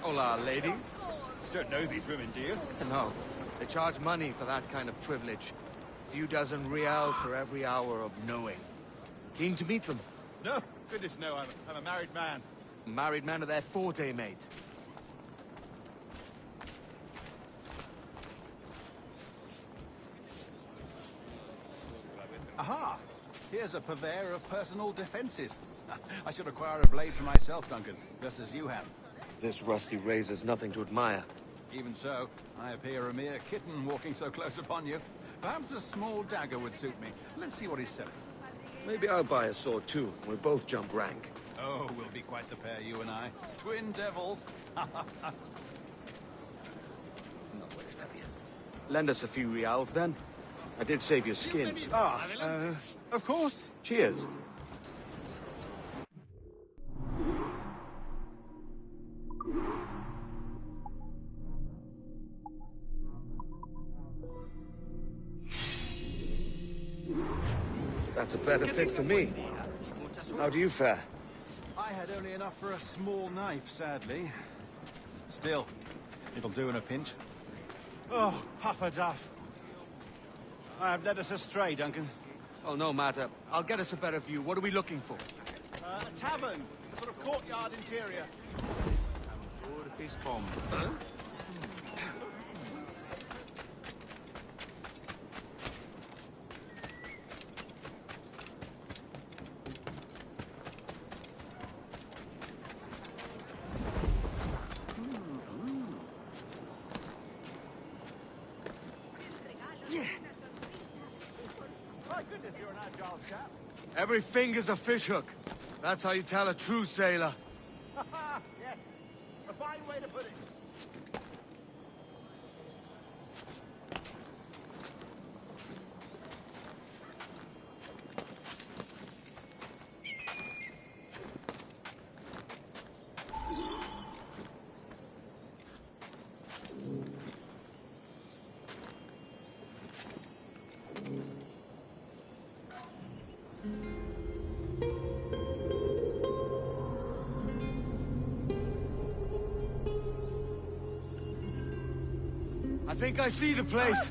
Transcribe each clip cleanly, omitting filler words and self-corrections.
Hola, ladies. Don't know these women, do you? No. They charge money for that kind of privilege. A few dozen reals for every hour of knowing. Keen to meet them? No, goodness no, I'm a married man. Married men are their forte, mate. Aha! Here's a purveyor of personal defenses. I should acquire a blade for myself, Duncan, just as you have. This rusty razor's nothing to admire. Even so, I appear a mere kitten walking so close upon you. Perhaps a small dagger would suit me. Let's see what he's selling. Maybe I'll buy a sword too. We'll both jump rank. Oh, we'll be quite the pair, you and I. Twin devils. Lend us a few reals, then. I did save your skin. Of course. Cheers. That's a better fit for me. How do you fare? I had only enough for a small knife, sadly. Still, it'll do in a pinch. Oh, puffer duff. I have led us astray, Duncan. Oh, no matter. I'll get us a better view. What are we looking for? A tavern, a sort of courtyard interior. Huh? Every finger's a fishhook. That's how you tell a true sailor. Yes, a fine way to put it. I think I see the place.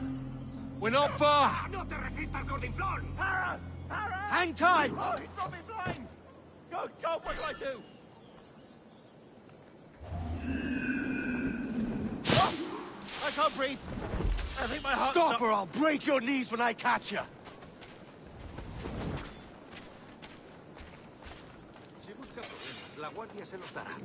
We're not far. ¡No te resistas, gordinflón! Para! Para! Hang tight! Oh, he's got me blind! Go, go, what do I do? Oh, I can't breathe. I think my heart... Stop or I'll break your knees when I catch you. Si busca problemas, la guardia se los dará.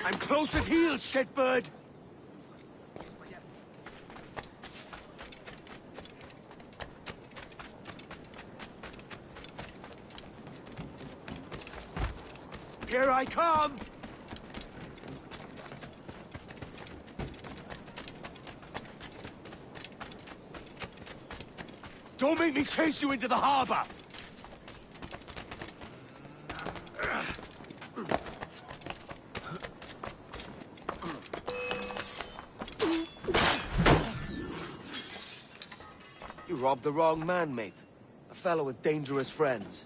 I'm close at heel, shitbird! Here I come! Don't make me chase you into the harbor! You robbed the wrong man, mate. A fellow with dangerous friends.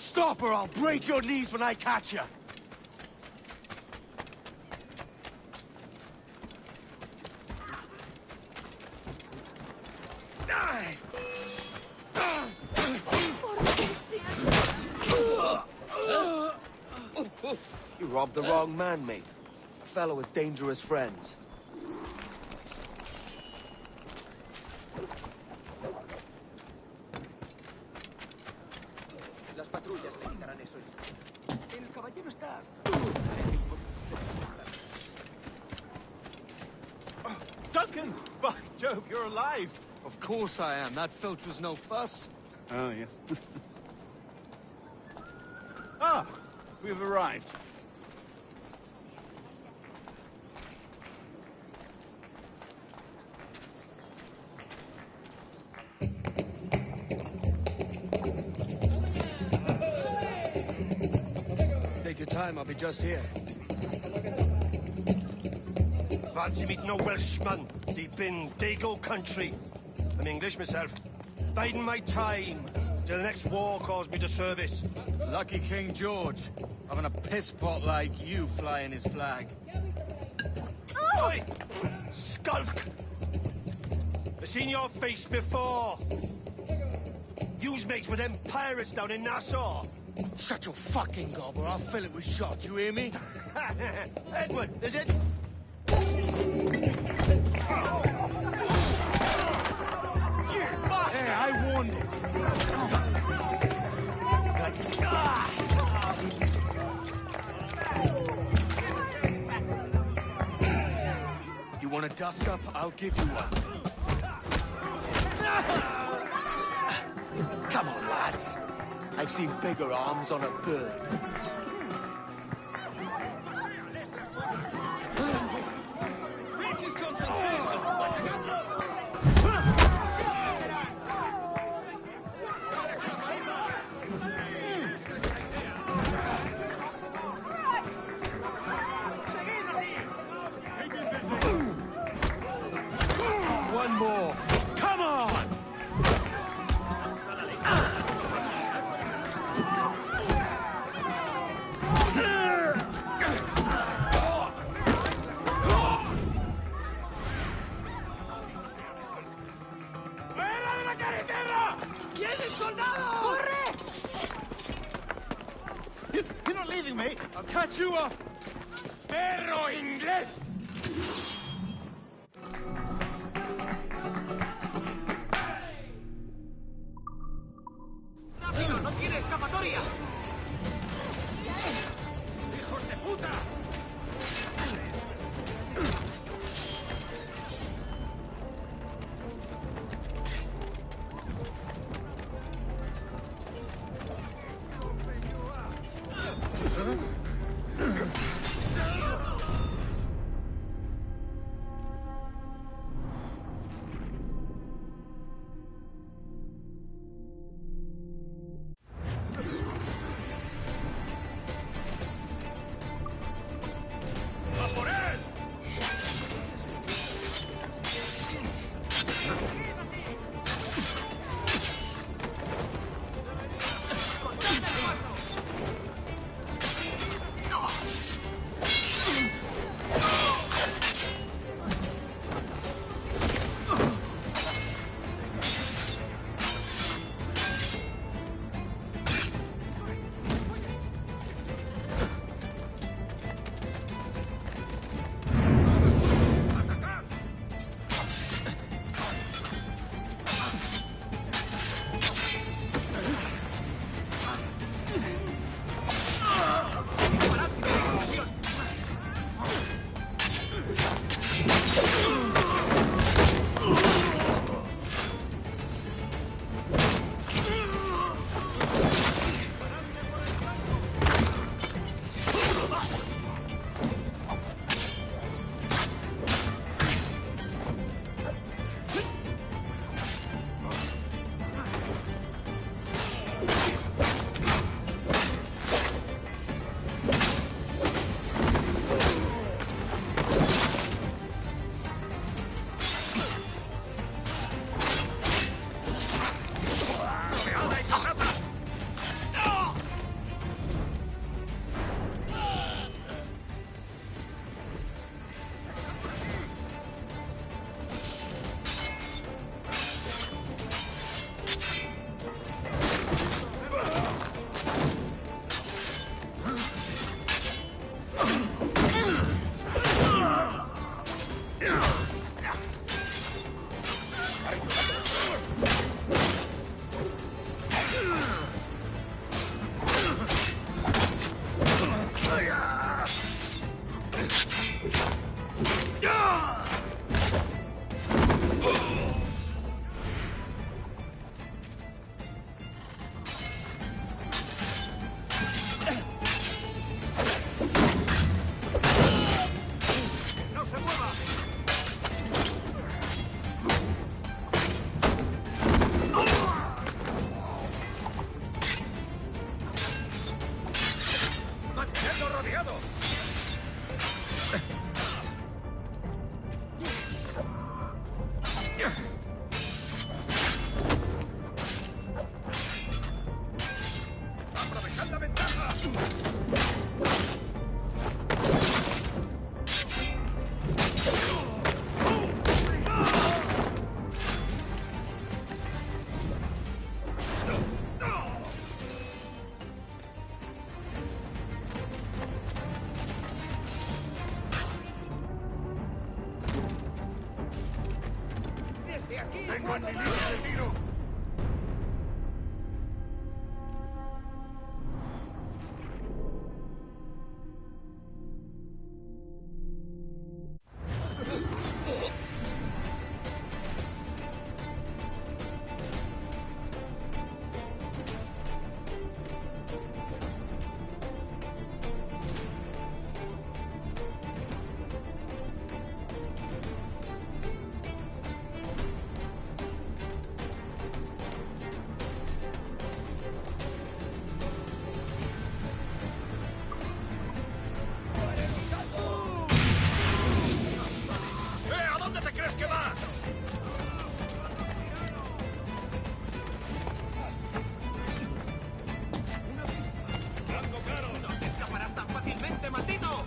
Stop or I'll break your knees when I catch you! You robbed the wrong man, mate. A fellow with dangerous friends. Las patrullas le quitarán eso. El caballero está... Duncan! By Jove, you're alive! Of course I am. That filch was no fuss. Oh, yes. Ah, we've arrived. Take your time, I'll be just here. Fancy meeting no Welshman deep in Dago country. I'm English myself. Biding my time till the next war calls me to service. Lucky King George, having a piss pot like you flying his flag. Oi! Skulk! I've seen your face before. Yous mates with them pirates down in Nassau. Shut your fucking gob or I'll fill it with shot, you hear me? Edward, is it? Hey, I warned him. You want a dust-up? I'll give you one. Come on, lads. I've seen bigger arms on a bird. Break his concentration! One more. Come on! You're not leaving me! I'll catch you up! ¡Perro inglés! ¡Rápido, no tiene escapatoria! ¡Hijos de puta! ¿A dónde te crees que vas? ¡Blanco claro! ¡No te escaparás tan fácilmente, maldito!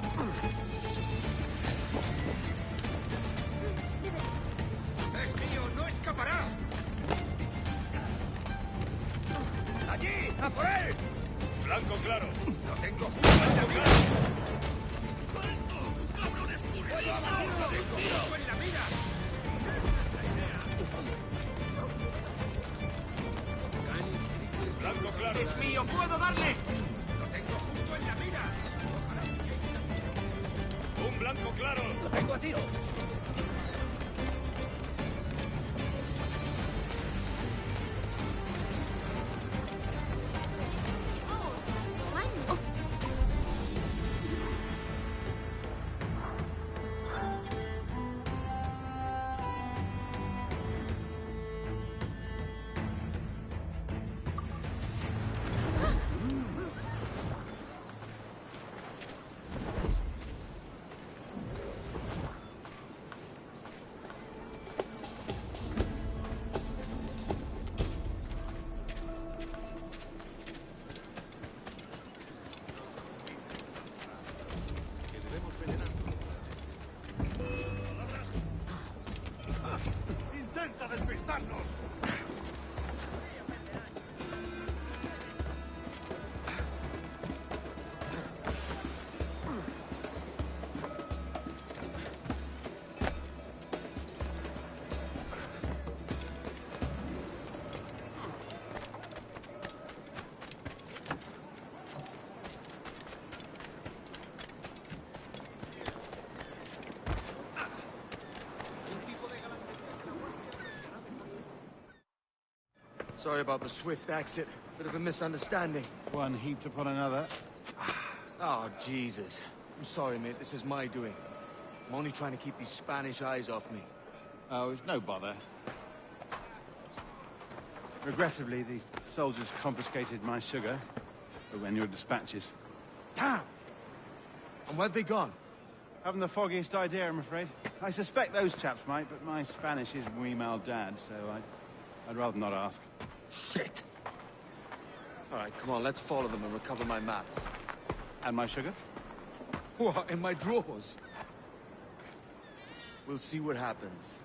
¡Es mío! ¡No escapará! ¡Allí! ¡A por él! ¡Blanco claro! ¡Lo tengo justo en la mira! ¡Cabrones! ¡Puedo abatirlo! ¡Lo tengo justo en la mira! ¡Blanco claro! ¡Es mío! ¡Puedo darle! ¡Lo tengo justo en la mira! ¡Un blanco claro! ¡Lo tengo a tiro! ¡Intenta despistarnos! Sorry about the swift exit. Bit of a misunderstanding. One heaped upon another. Oh, Jesus. I'm sorry, mate. This is my doing. I'm only trying to keep these Spanish eyes off me. Oh, it's no bother. Regrettably, the soldiers confiscated my sugar when your dispatches. Damn! And where've they gone? Haven't the foggiest idea, I'm afraid. I suspect those chaps might, but my Spanish is muy mal dad, so I'd rather not ask. Shit! All right, come on, let's follow them and recover my maps. And my sugar? What, in my drawers? We'll see what happens.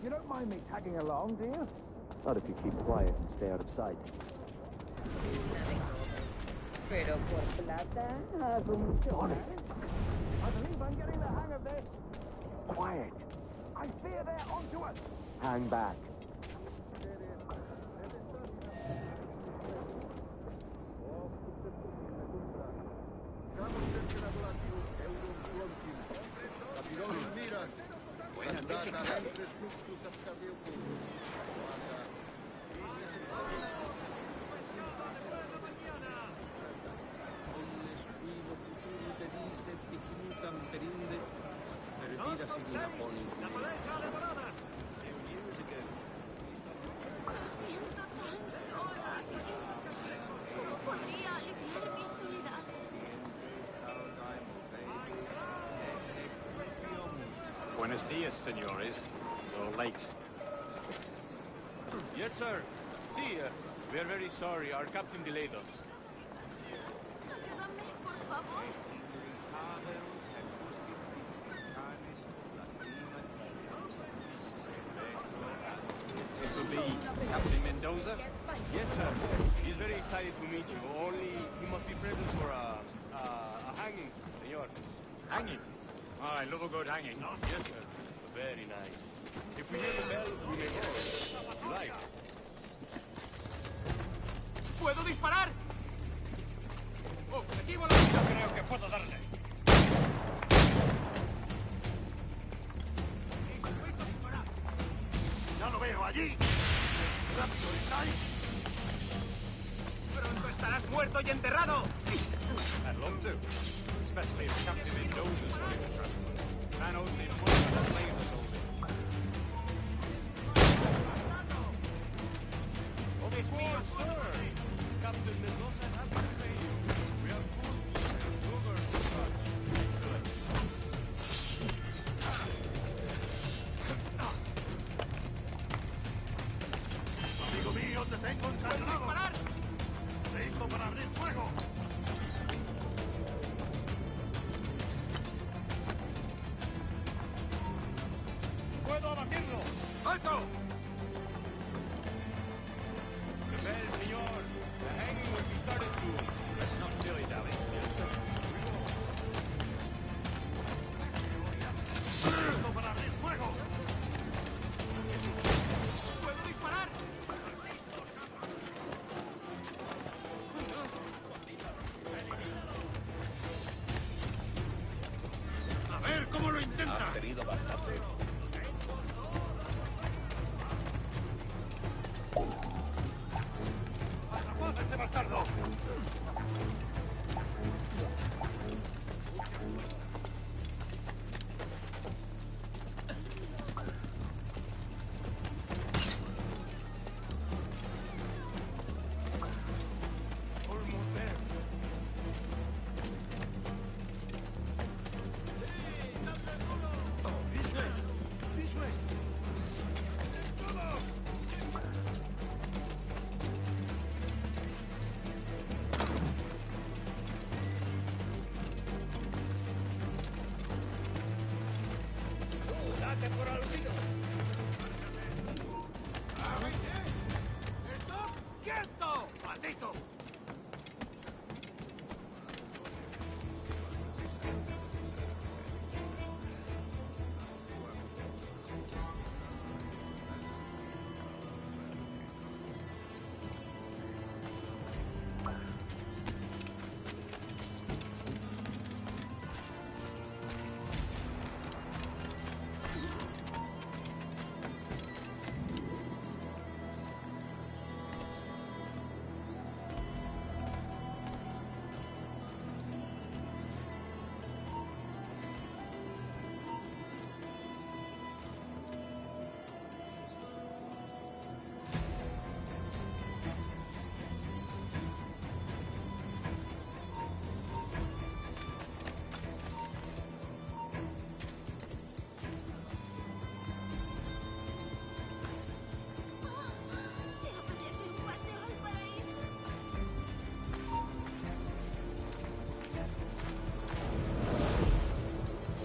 You don't mind me tagging along, do you? Not if you keep quiet and stay out of sight. Pero por plata, hago mucho más. I believe I'm getting the hang of this. Quiet. I fear they're onto us. Hang back. Buenos dias, senores. You're late. Yes, sir. See, we are very sorry. Our captain delayed us. Ayúdame, por favor. Captain Mendoza? Yes, sir. He's very excited to meet you. Only he must be present for a hanging, senor. Hanging? Oh, I love a good hanging. Yes, sir. Very nice. If we hear the bell, we may go. You like? ¿Puedo disparar? Objetivo la yo creo que puedo darle. Ya lo veo allí. Rápido, ¿estáis? Pronto estarás muerto y enterrado. I'd love to. Especially if Captain Mendoza's willing to trust me. Man owes me more than the slaves are sold him. Of course, sir. Captain Mendoza has to pay you. We have food to sell, sugar and such. Excellent. Amigo mío, te tengo encarcelado. Listo para abrir fuego. ¡Puedo abatirlo! ¡Alto! The bell, senor. The hanging will be started soon. Let's not dilly-dally. Listo para abrir fuego. ¿Puedo disparar? A ver cómo lo intenta. Has tenido bastante. ¡Atrapad a ese bastardo! Almost there. This way. This way. ¡Date por aludido! ¡Quieto! ¡Maldito!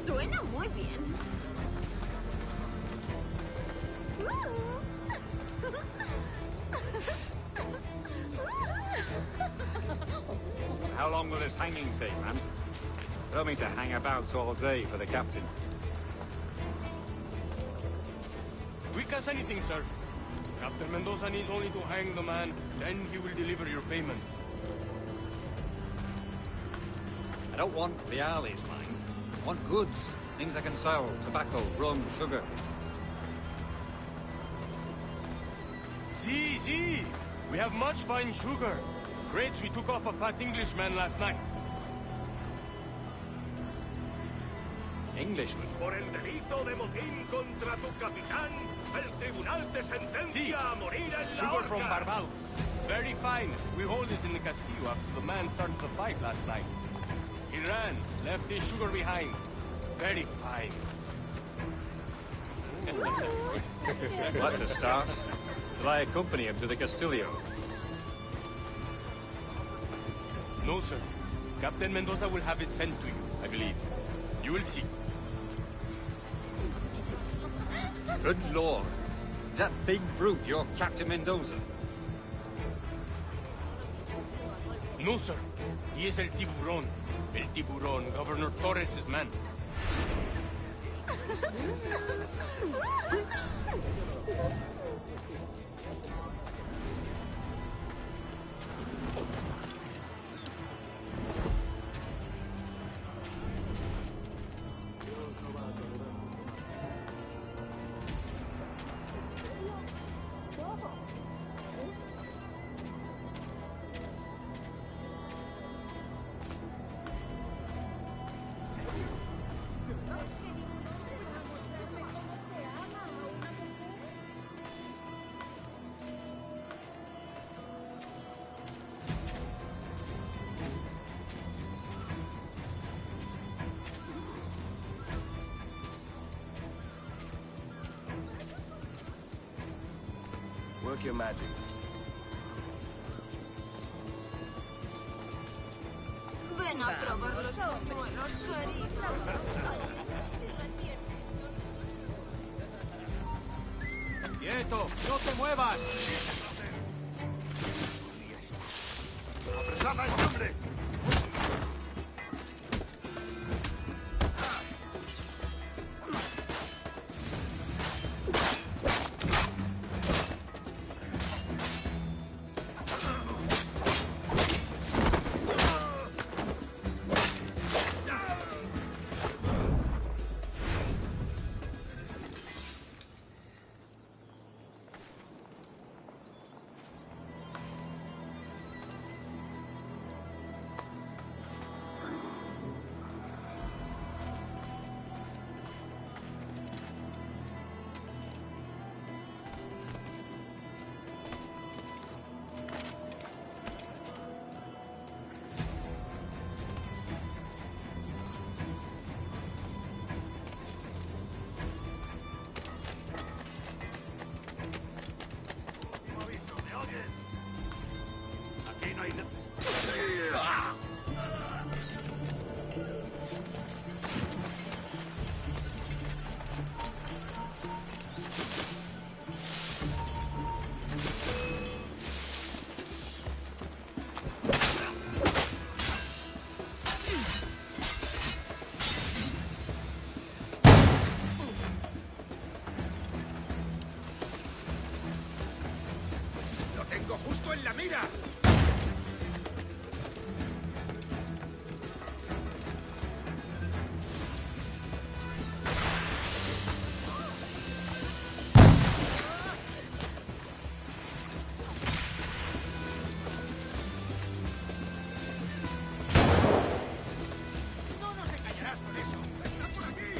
Suena muy bien. How long will this hanging take, man? I don't mean to hang about all day for the captain. Quick as anything, sir. Captain Mendoza needs only to hang the man, then he will deliver your payment. I don't want the alleys, mind. I want goods. Things I can sell. Tobacco, rum, sugar. See. We have much fine sugar. Crates we took off a fat Englishman last night. Englishman. Por el delito de motín contra tu capitán, el tribunal te sentencia a morir en la Sugar from horca. Barbados. Very fine. We hold it in the Castillo after the man started the fight last night. He ran, left his sugar behind. Very fine. That's a start. Shall I accompany him to the Castillo? No, sir. Captain Mendoza will have it sent to you, I believe. You will see. Good Lord. Is that big brute your Captain Mendoza? No, sir. He is El Tiburón. El Tiburón, Governor Torres' man. Work your magic. Ven a probar los buñuelos, querida. ¡Quieto! ¡No te muevas! ¡Apresad a este hombre! ¡Justo en la mira! No te callarás con eso. ¡Está por aquí!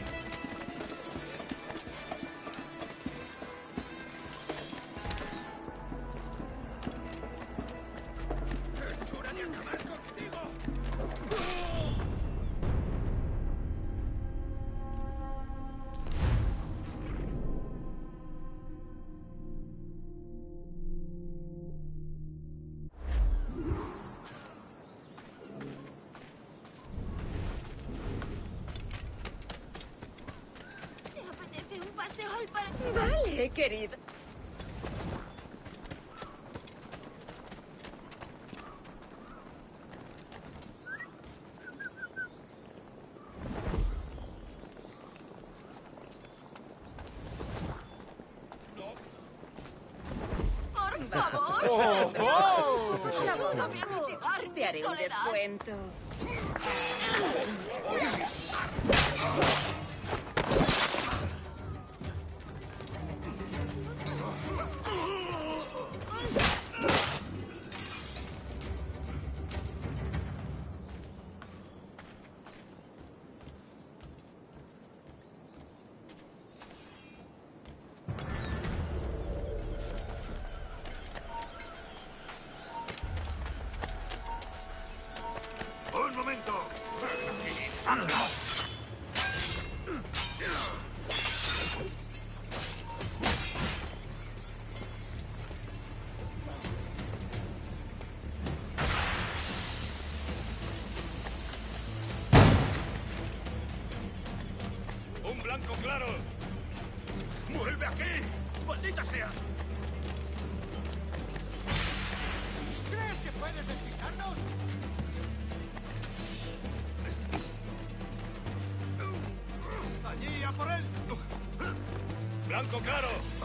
¡Es hora de acabar contigo! ¿Te apetece un paseo al parque? Vale, querido. Por favor. Ayúdame a mitigar mi Te haré un soledad. descuento. ¡Un momento! ¡Salga! Blanco claro.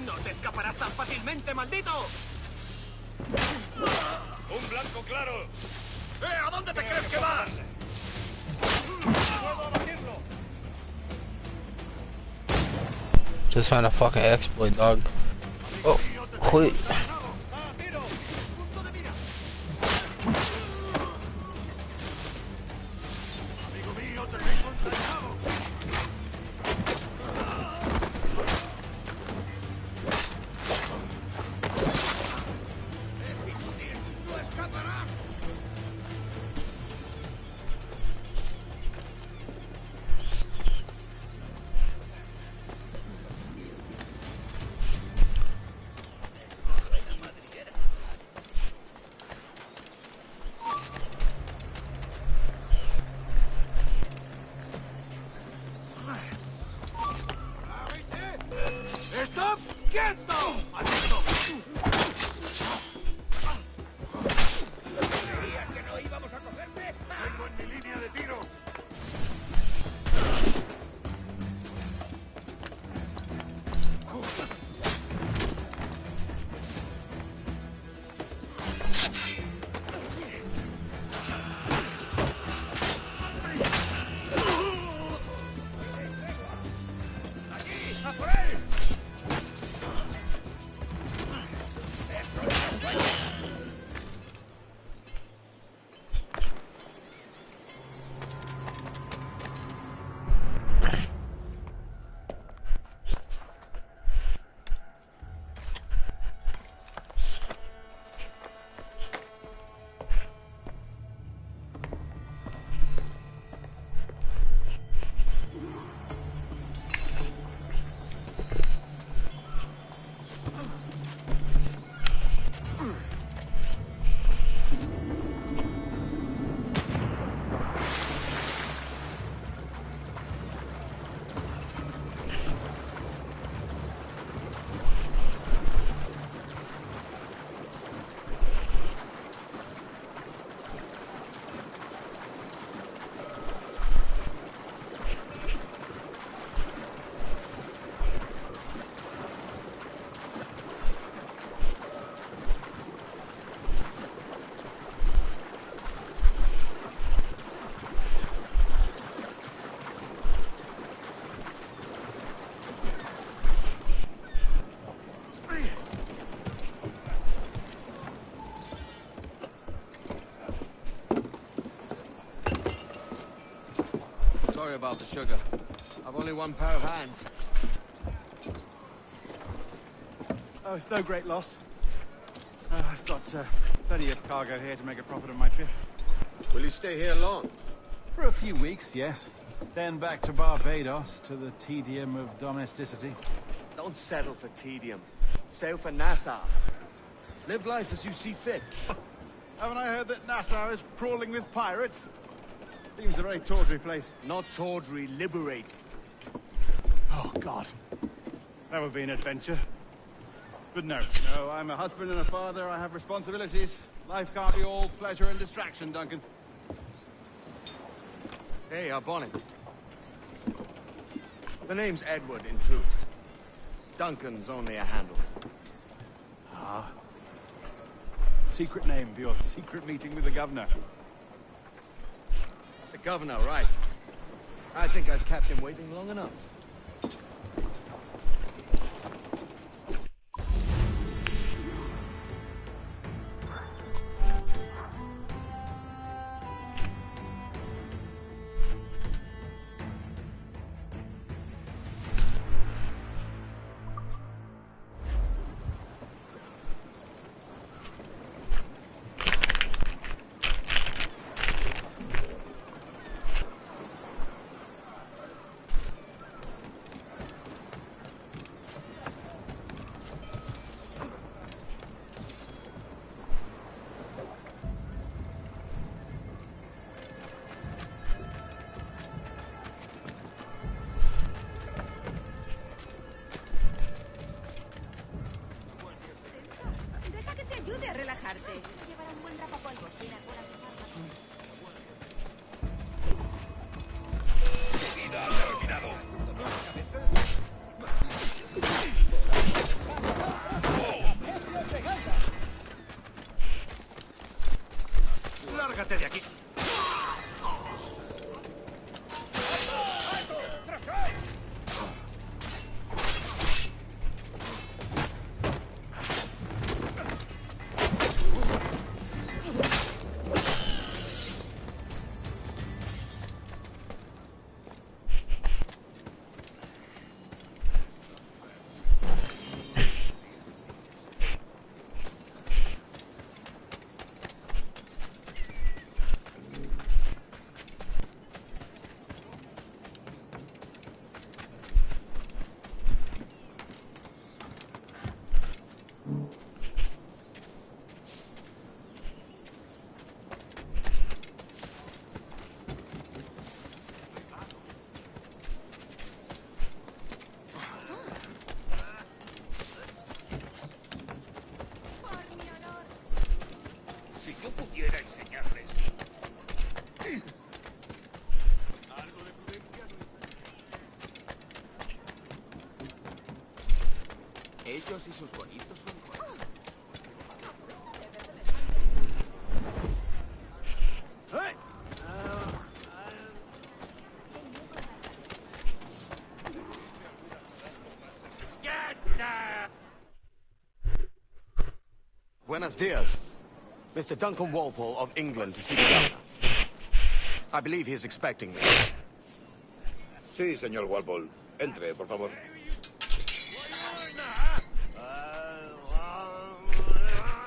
¡No te escaparás tan fácilmente, maldito! ¡Un blanco claro! ¿A dónde te crees que vas? ¡Puedo abatirlo! Just found a fucking exploit, dog. Oh, wait. ¡Stop! ¡Quieto! ¡Maldito! ¿Creías que no íbamos a cogerte? ¡Vengo en mi línea de tiro! Sorry about the sugar. I've only one pair of hands. Oh, it's no great loss. I've got plenty of cargo here to make a profit on my trip. Will you stay here long? For a few weeks, yes. Then back to Barbados, to the tedium of domesticity. Don't settle for tedium. Sail for Nassau. Live life as you see fit. Haven't I heard that Nassau is crawling with pirates? Seems a very tawdry place. Not tawdry, liberated. Oh, God. That would be an adventure. But no, I'm a husband and a father. I have responsibilities. Life can't be all pleasure and distraction, Duncan. Hey, our bonnet. The name's Edward, in truth. Duncan's only a handle. Ah. Secret name for your secret meeting with the governor. The governor, right. I think I've kept him waiting long enough. Lárgate de aquí. Si yo pudiera enseñarles. Ellos y sus bonitos uniformes. Buenos dias. Mr. Duncan Walpole of England to see the governor. I believe he is expecting me. Sí, señor Walpole. Entre, por favor.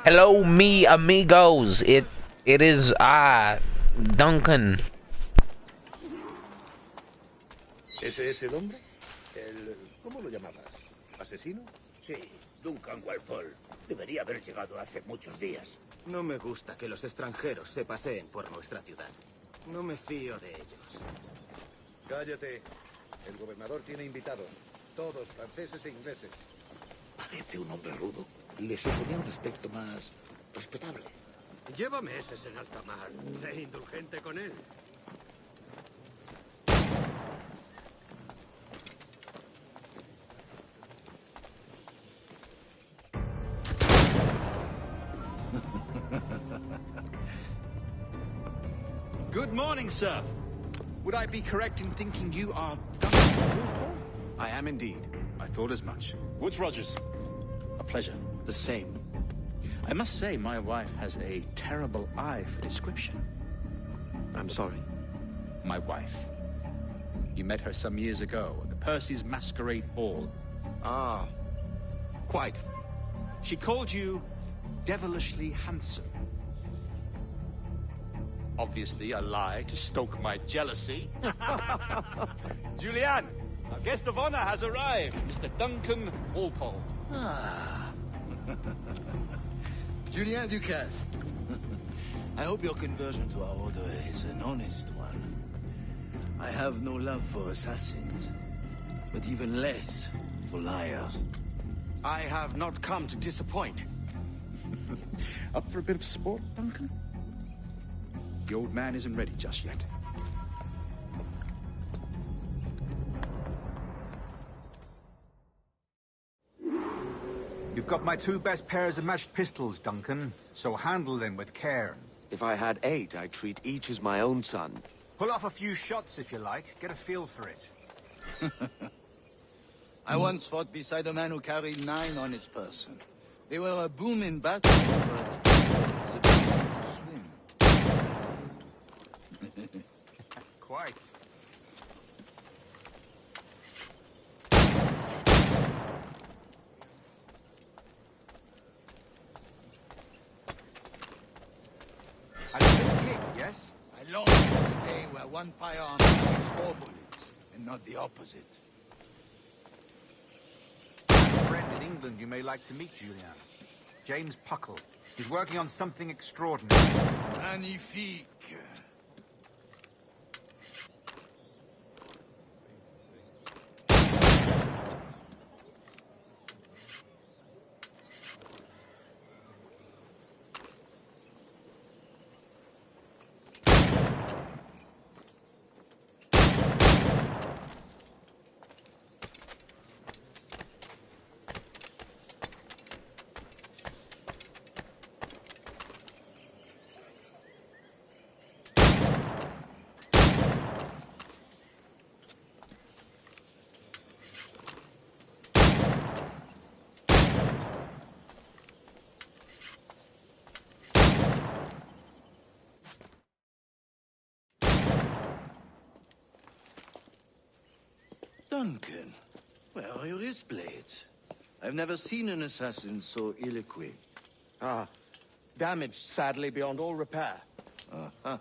Hello, me amigos. It is I, Duncan. ¿Ese es el hombre? ¿Cómo lo llamabas? ¿Asesino? Sí, Duncan Walpole. Debería haber llegado hace muchos días. No me gusta que los extranjeros se paseen por nuestra ciudad. No me fío de ellos. Cállate. El gobernador tiene invitados. Todos franceses e ingleses. Parece un hombre rudo. Le suponía un aspecto más respetable. Lleva meses en alta mar. Sé indulgente con él. Good morning, sir. Would I be correct in thinking you are Duncan Walpole? I am indeed. I thought as much. Woods Rogers. A pleasure. The same. I must say, my wife has a terrible eye for description. I'm sorry. My wife. You met her some years ago at the Percy's Masquerade Ball. Ah, quite. She called you devilishly handsome. Obviously a lie to stoke my jealousy. Julianne, our guest of honor has arrived, Mr. Duncan Walpole. Ah. Julien Ducasse. I hope your conversion to our order is an honest one. I have no love for assassins, but even less for liars. I have not come to disappoint. Up for a bit of sport, Duncan? The old man isn't ready just yet. You've got my 2 best pairs of matched pistols, Duncan, so handle them with care. If I had 8, I'd treat each as my own son. Pull off a few shots if you like. Get a feel for it. I once fought beside a man who carried 9 on his person. They were a boom in battle, but the boom could swim. Quite. A good kick, yes? I long for the day where one firearm carries 4 bullets, and not the opposite. I have a friend in England you may like to meet, Julian. James Puckle. He's working on something extraordinary. Magnifique. Duncan, where are your wrist blades? I've never seen an assassin so ill-equipped. Ah, damaged, sadly, beyond all repair. Uh-huh.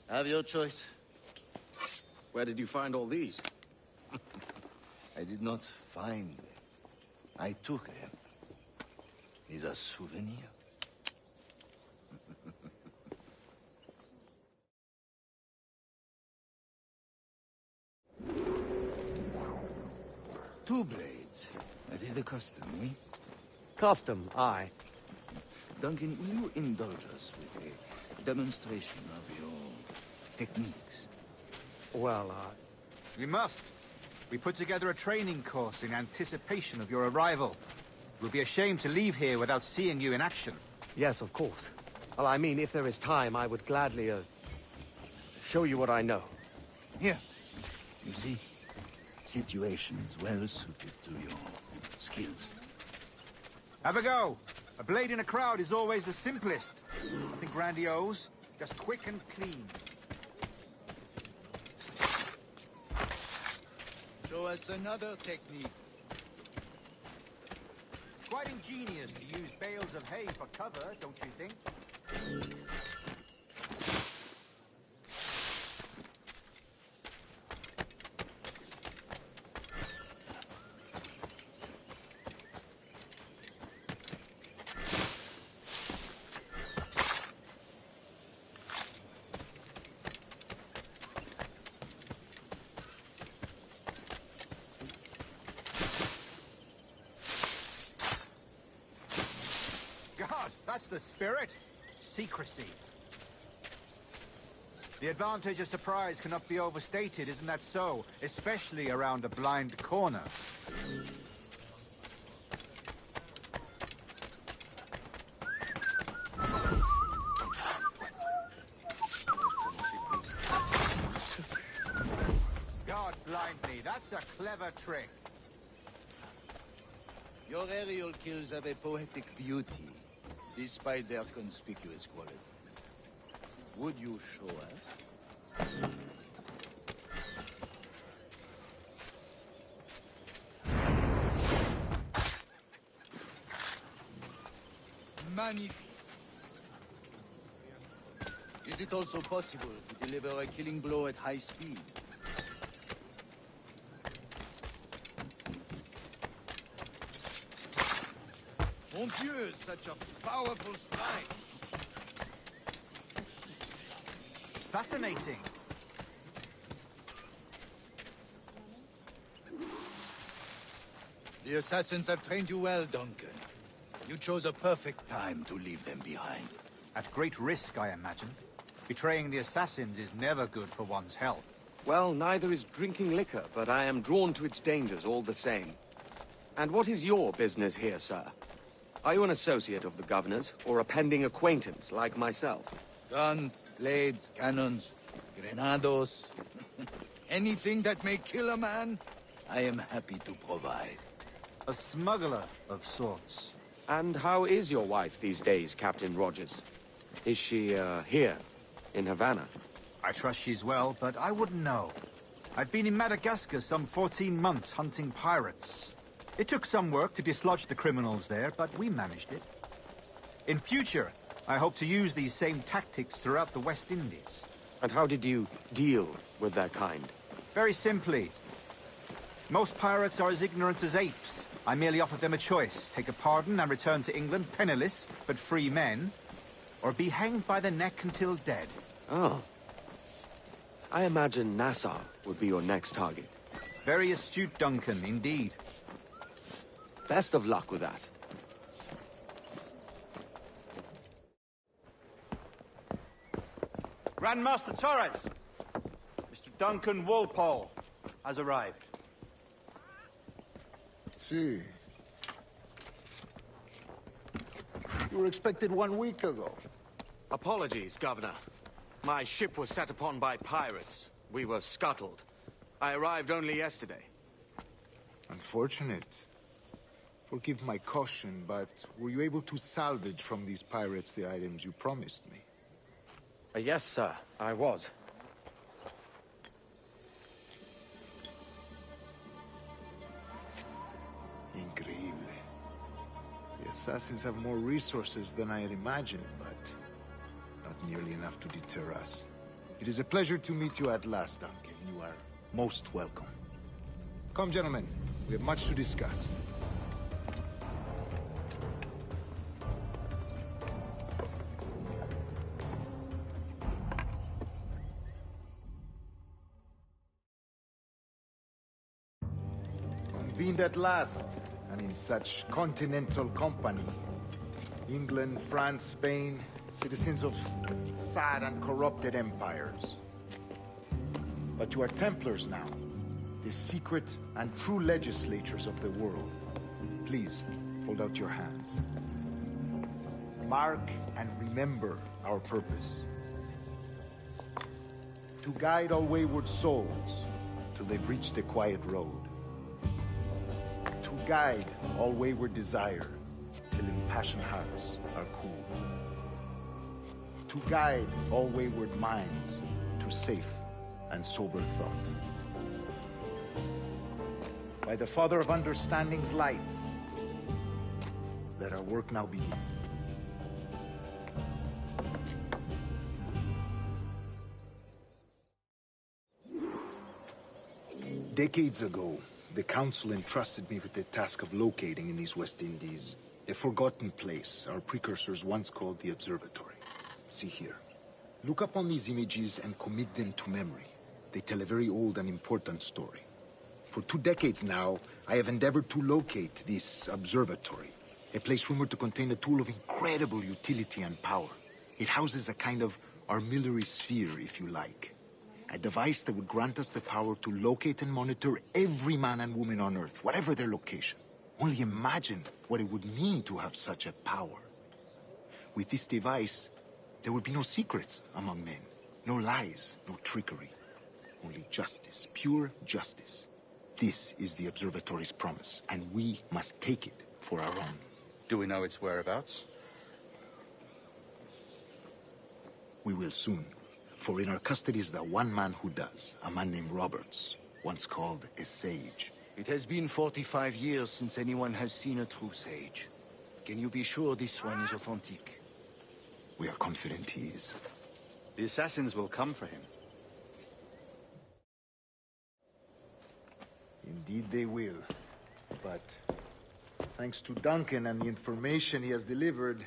Have your choice. Where did you find all these? I did not find them. I took them. Is a souvenir. Two blades. That is the custom, oui? Custom, aye. Duncan, will you indulge us with a demonstration of your techniques? Well, We must. We put together a training course in anticipation of your arrival. We'll be ashamed to leave here without seeing you in action. yes, of course. Well, I mean, if there is time, I would gladly, show you what I know. Here. You see? Situations well suited to your skills. Have a go. A blade in a crowd is always the simplest. Nothing grandiose, just quick and clean. Show us another technique. Quite ingenious to use bales of hay for cover, don't you think? God, that's the spirit. Secrecy. The advantage of surprise cannot be overstated, isn't that so? Especially around a blind corner. God blind me, that's a clever trick. Your aerial kills have a poetic beauty, despite their conspicuous quality. Would you show us? Magnifique. Is it also possible to deliver a killing blow at high speed? Mon Dieu, such a powerful strike! Fascinating. The assassins have trained you well, Duncan. You chose a perfect time to leave them behind. At great risk, I imagine. Betraying the assassins is never good for one's health. Well, neither is drinking liquor, but I am drawn to its dangers all the same. And what is your business here, sir? Are you an associate of the governor's, or a pending acquaintance like myself? Guns, blades, cannons, grenados. Anything that may kill a man, I am happy to provide. A smuggler of sorts. And how is your wife these days, Captain Rogers? Is she, here, in Havana? I trust she's well, but I wouldn't know. I've been in Madagascar some 14 months hunting pirates. It took some work to dislodge the criminals there, but we managed it. In future, I hope to use these same tactics throughout the West Indies. And how did you deal with their kind? Very simply. Most pirates are as ignorant as apes. I merely offered them a choice. Take a pardon and return to England penniless, but free men. Or be hanged by the neck until dead. Oh. I imagine Nassau would be your next target. Very astute, Duncan, indeed. Best of luck with that. Grandmaster Torres! Mr. Duncan Walpole has arrived. See. You were expected 1 week ago. Apologies, Governor. My ship was set upon by pirates. We were scuttled. I arrived only yesterday. Unfortunate. Forgive my caution, but were you able to salvage from these pirates the items you promised me? Yes, sir, I was. Increíble. The assassins have more resources than I had imagined, but not nearly enough to deter us. It is a pleasure to meet you at last, Duncan. You are most welcome. Come, gentlemen. We have much to discuss. Convened at last, and in such continental company. England, France, Spain, citizens of sad and corrupted empires. But you are Templars now, the secret and true legislators of the world. Please, hold out your hands. Mark and remember our purpose. To guide all wayward souls till they've reached a quiet road. To guide all wayward desire till impassioned hearts are cool. To guide all wayward minds to safe and sober thought. By the Father of Understanding's light, let our work now begin. Decades ago, the Council entrusted me with the task of locating in these West Indies a forgotten place our precursors once called the Observatory. See here. Look upon these images and commit them to memory. They tell a very old and important story. For 2 decades now, I have endeavored to locate this observatory, a place rumored to contain a tool of incredible utility and power. It houses a kind of armillary sphere, if you like. A device that would grant us the power to locate and monitor every man and woman on Earth, whatever their location. Only imagine what it would mean to have such a power. With this device, there would be no secrets among men, no lies, no trickery. Only justice, pure justice. This is the Observatory's promise, and we must take it for our own. Do we know its whereabouts? We will soon. For in our custody is the one man who does, a man named Roberts, once called a sage. It has been 45 years since anyone has seen a true sage. Can you be sure this one is authentic? We are confident he is. The assassins will come for him. Indeed they will. But thanks to Duncan and the information he has delivered,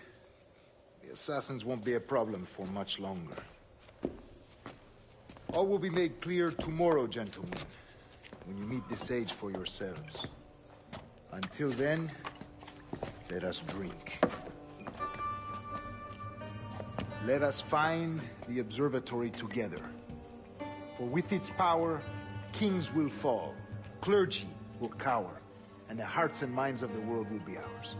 the assassins won't be a problem for much longer. All will be made clear tomorrow, gentlemen, when you meet the sage for yourselves. Until then, let us drink. Let us find the observatory together. For with its power, kings will fall, clergy will cower, and the hearts and minds of the world will be ours.